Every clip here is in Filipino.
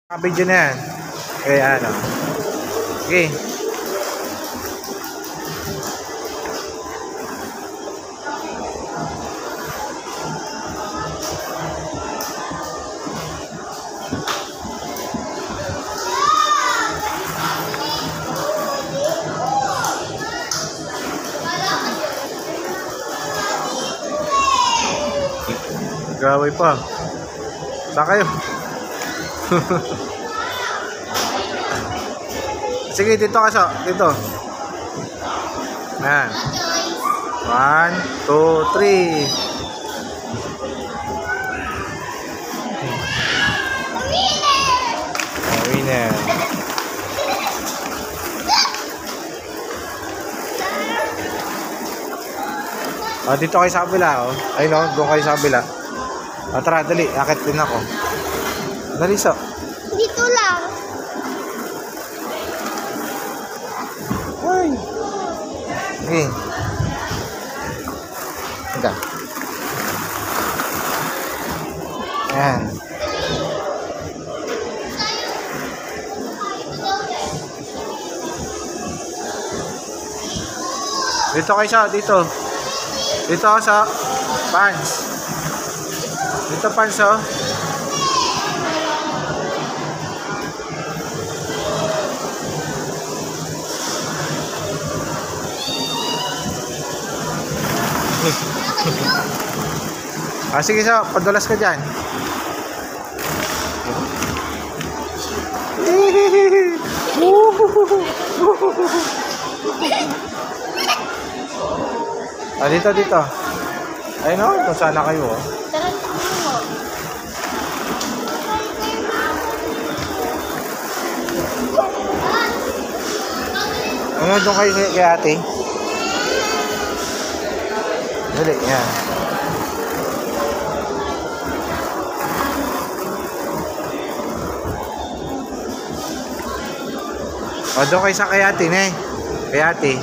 Video na yan. Kaya ano. Okay. Gaway pa. Saan kayo? Sige, dito kaso. Dito. Ayan. 1, 2, 3. Winner. Dito kayo sa kabila. Ayun o, doon kayo sa kabila. Tara, dali. Akit din ako. Dali so. Dito lang. Ay. Okay. Ika. Ayan. Dito kayo sa, dito. Dito sa pants. Dito pants oh. Sige so, padulas ka dyan. Dito, dito. Ayun o, kung sana kayo o. Ano, doon kayo kay ate? Dali, yan. Doon kayo sa kay ate, ne? Kay ate.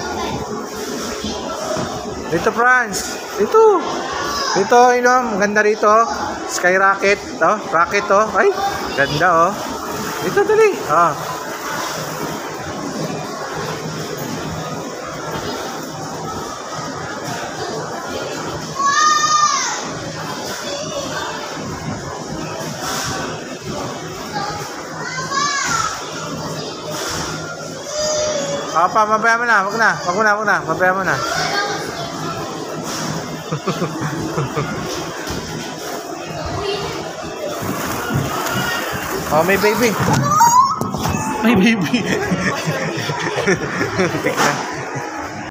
Dito, Franz. Dito. Dito, inom. Ganda rito. Sky rocket. Rocket, Ay, ganda, Dito, dali. Mabaya mo na. Wag na. Mabaya mo na. May baby. May baby.